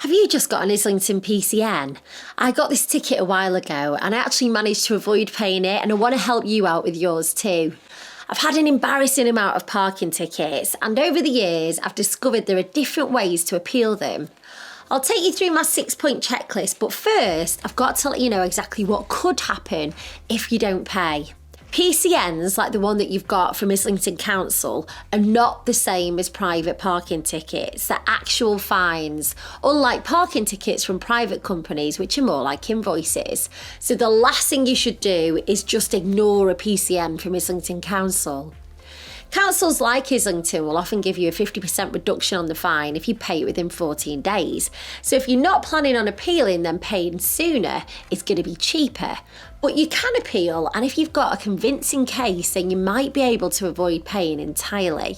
Have you just got an Islington PCN? I got this ticket a while ago and I actually managed to avoid paying it, and I want to help you out with yours too. I've had an embarrassing amount of parking tickets, and over the years I've discovered there are different ways to appeal them. I'll take you through my 6-point checklist, but first I've got to let you know exactly what could happen if you don't pay. PCNs, like the one that you've got from Islington Council, are not the same as private parking tickets. They're actual fines, unlike parking tickets from private companies, which are more like invoices. So the last thing you should do is just ignore a PCN from Islington Council. Councils like Islington will often give you a 50% reduction on the fine if you pay it within 14 days. So if you're not planning on appealing, then paying sooner is going to be cheaper. But you can appeal, and if you've got a convincing case, then you might be able to avoid paying entirely.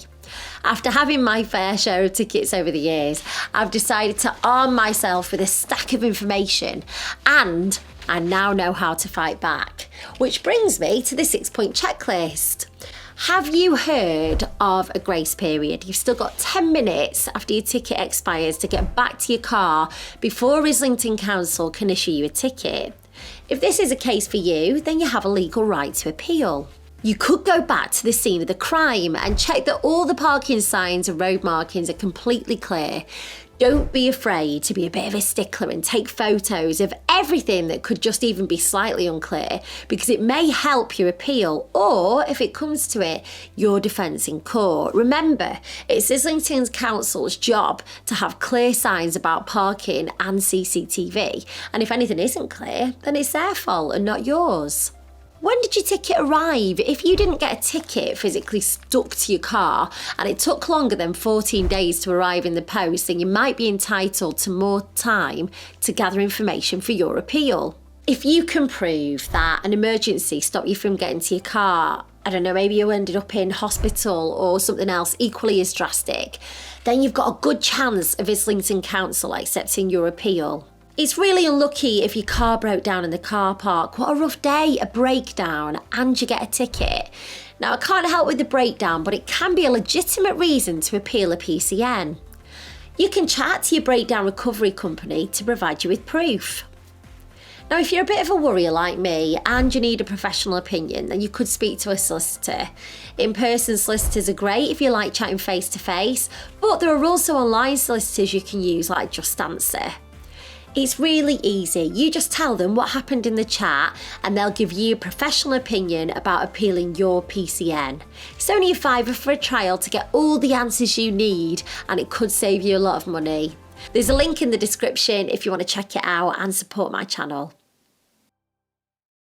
After having my fair share of tickets over the years, I've decided to arm myself with a stack of information, and I now know how to fight back. Which brings me to the 6-point checklist. Have you heard of a grace period? You've still got 10 minutes after your ticket expires to get back to your car before Islington Council can issue you a ticket. If this is a case for you, then you have a legal right to appeal. You could go back to the scene of the crime and check that all the parking signs and road markings are completely clear. Don't be afraid to be a bit of a stickler and take photos of everything that could just even be slightly unclear, because it may help your appeal, or if it comes to it, your defence in court. Remember, it's Islington Council's job to have clear signs about parking and CCTV, and if anything isn't clear, then it's their fault and not yours. When did your ticket arrive? If you didn't get a ticket physically stuck to your car and it took longer than 14 days to arrive in the post, then you might be entitled to more time to gather information for your appeal. If you can prove that an emergency stopped you from getting to your car, I don't know, maybe you ended up in hospital or something else equally as drastic, then you've got a good chance of Islington Council accepting your appeal. It's really unlucky if your car broke down in the car park. What a rough day, a breakdown, and you get a ticket. Now, I can't help with the breakdown, but it can be a legitimate reason to appeal a PCN. You can chat to your breakdown recovery company to provide you with proof. Now, if you're a bit of a worrier like me and you need a professional opinion, then you could speak to a solicitor. In-person solicitors are great if you like chatting face to face, but there are also online solicitors you can use like JustAnswer. It's really easy. You just tell them what happened in the chat and they'll give you a professional opinion about appealing your PCN. It's only £5 for a trial to get all the answers you need, and it could save you a lot of money. There's a link in the description if you want to check it out and support my channel.